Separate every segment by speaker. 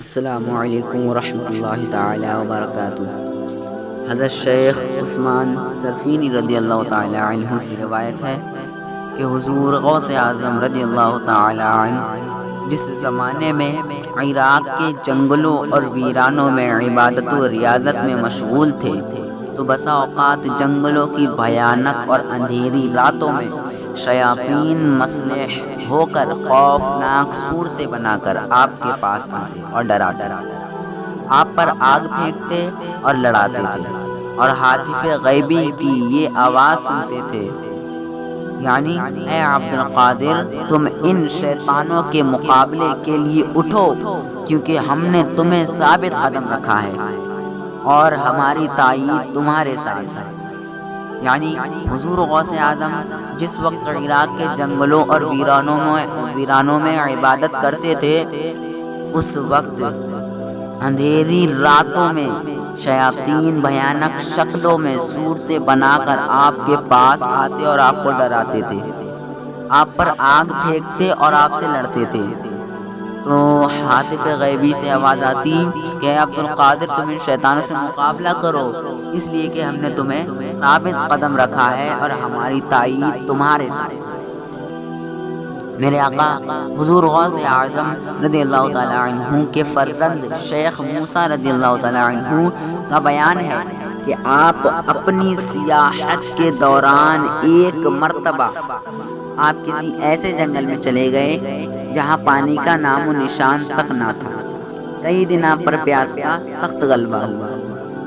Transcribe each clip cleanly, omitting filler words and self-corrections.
Speaker 1: السلام علیکم ورحمۃ اللہ تعالی وبرکاتہ۔ حضرت شیخ عثمان سرفینی رضی اللہ تعالی عنہ سے روایت ہے کہ حضور غوث اعظم رضی اللہ تعالی عنہ جس زمانے میں عراق کے جنگلوں اور ویرانوں میں عبادت و ریاضت میں مشغول تھے تو بسا اوقات جنگلوں کی بھیانک اور اندھیری راتوں میں شیاطین مسلح ہو کر خوفناک صورتیں بنا کر آپ کے پاس آتے اور ڈراتے، آپ پر آگ پھینکتے اور لڑاتے تھے اور ہاتف غیبی کی یہ آواز سنتے تھے، یعنی اے عبد القادر تم ان شیطانوں کے مقابلے کے لیے اٹھو کیونکہ ہم نے تمہیں ثابت قدم رکھا ہے اور ہماری تائید تمہارے ساتھ ہے۔ یعنی حضور غوث اعظم جس وقت عراق کے جنگلوں اور ویرانوں میں عبادت کرتے تھے، اس وقت اندھیری راتوں میں شیاطین بھیانک شکلوں میں صورتیں بنا کر آپ کے پاس آتے اور آپ کو ڈراتے تھے، آپ پر آگ پھینکتے اور آپ سے لڑتے تھے۔ تو ہاتف غیبی سے آواز آتی کہ عبد القادر تم ان شیطانوں سے مقابلہ کرو، اس لیے کہ ہم نے تمہیں ثابت قدم رکھا ہے اور ہماری تائید تمہارے ساتھ۔ میرے آقا حضور غوث اعظم رضی اللہ تعالی عنہ کے فرزند شیخ موسیٰ رضی اللہ تعالی عنہ کا بیان ہے کہ آپ اپنی سیاحت کے دوران ایک مرتبہ آپ کسی ایسے جنگل میں چلے گئے جہاں پانی کا نام و نشان تک نہ تھا۔ کئی دن آپ پر پیاس کا سخت غلبہ ہوا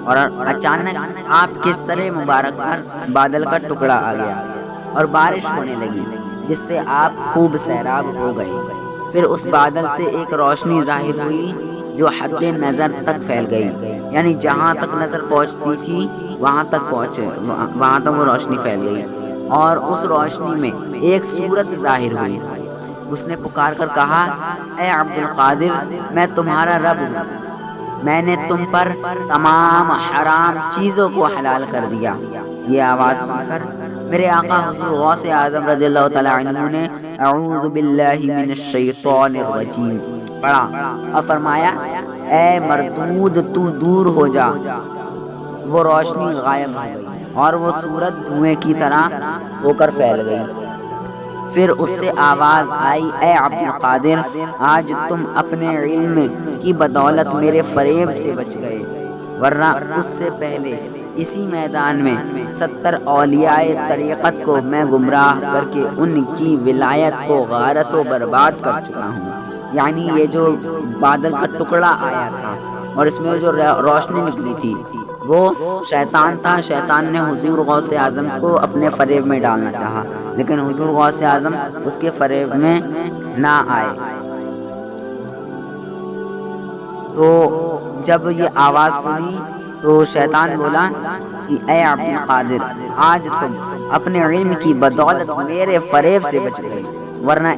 Speaker 1: اور اچانک آپ کے سر مبارک پر بادل کا ٹکڑا آ گیا اور بارش ہونے لگی جس سے آپ خوب سیراب ہو گئے۔ پھر اس بادل سے ایک روشنی ظاہر ہوئی جو حد نظر تک پھیل گئی، یعنی جہاں تک نظر پہنچتی تھی وہاں تک وہ روشنی پھیل گئی اور اس روشنی میں ایک صورت ظاہر ہوئی۔ اس نے پکار کر کہا اے عبد القادر میں تمہارا رب ہوں، میں نے تم پر تمام حرام چیزوں کو حلال کر دیا۔ یہ آواز سن کر میرے آقا حضور غوث اعظم رضی اللہ تعالی عنہ نے اعوذ باللہ من الشیطان الرجیم پڑھا اور فرمایا اے مردود تو دور ہو جا۔ وہ روشنی غائب ہو گئی اور وہ صورت دھوئیں کی طرح ہو کر پھیل گئی۔ پھر اس سے آواز آئی اے عبد القادر آج تم اپنے علم کی بدولت میرے فریب سے بچ گئے، ورنہ اس سے پہلے اسی میدان میں 70 اولیاء طریقت کو میں گمراہ کر کے ان کی ولایت کو غارت و برباد کر چکا ہوں۔ یعنی یہ جو بادل کا ٹکڑا آیا تھا اور اس میں جو روشنی نکلی تھی وہ شیطان تھا۔ شیطان نے حضور غوث اعظم کو اپنے فریب میں ڈالنا چاہا لیکن حضور غوث اعظم اس کے فریب میں نہ آئے۔ تو جب یہ آواز سنی تو شیطان بولا کہ اے عبد القادر آج تم اپنے علم کی بدولت میرے فریب سے بچ گئے، ورنہ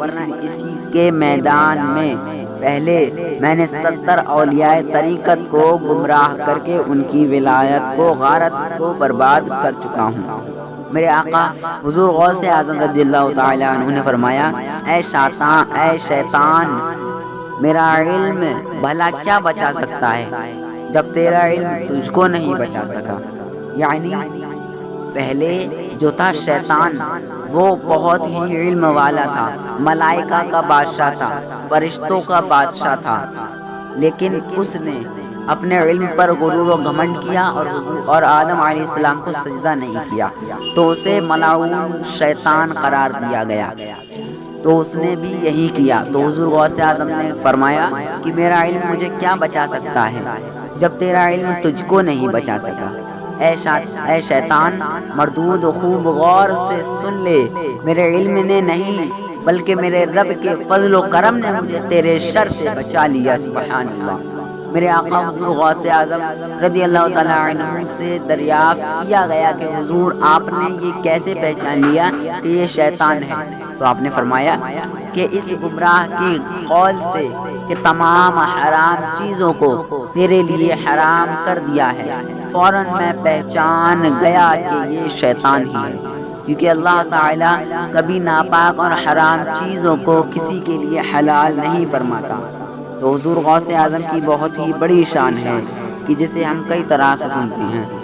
Speaker 1: اسی کے میدان میں پہلے میں نے 70 اولیاء طریقت کو گمراہ کر کے ان کی ولایت کو غارت کو برباد کر چکا ہوں۔ میرے آقا حضور غوث اعظم رضی اللہ تعالی عنہ نے فرمایا اے شیطان میرا علم بھلا کیا بچا سکتا ہے جب تیرا علم تجھ کو نہیں بچا سکا۔ یعنی پہلے جو تھا شیطان وہ بہت ہی علم والا تھا، ملائکہ کا بادشاہ تھا، فرشتوں کا بادشاہ تھا، لیکن اس نے اپنے علم پر غرور و گھمنڈ کیا اور آدم علیہ السلام کو سجدہ نہیں کیا تو اسے ملعون شیطان قرار دیا گیا۔ تو اس نے بھی یہی کیا۔ تو حضور غوث اعظم نے فرمایا کہ میرا علم مجھے کیا بچا سکتا ہے جب تیرا علم تجھ کو نہیں بچا سکا۔ اے شیطان مردود خوب غور سے سن لے، میرے علم نے نہیں بلکہ میرے رب کے فضل و کرم نے مجھے تیرے شر سے بچا لیا۔ سبحان اللہ۔ میرے آقا حضور غوث اعظم رضی اللہ تعالی عنہ سے دریافت کیا گیا کہ حضور آپ نے یہ کیسے پہچان لیا کہ یہ شیطان ہے؟ تو آپ نے فرمایا کہ اس گمراہ کے قول سے کہ تمام حرام چیزوں کو تیرے لیے حرام کر دیا ہے، فوراً میں پہچان گیا کہ یہ شیطان ہی ہے، کیونکہ اللہ تعالیٰ کبھی ناپاک اور حرام چیزوں کو کسی کے لیے حلال نہیں فرماتا۔ تو حضور غوث اعظم کی بہت ہی بڑی شان ہے کہ جسے ہم کئی طرح سے سنتے ہیں۔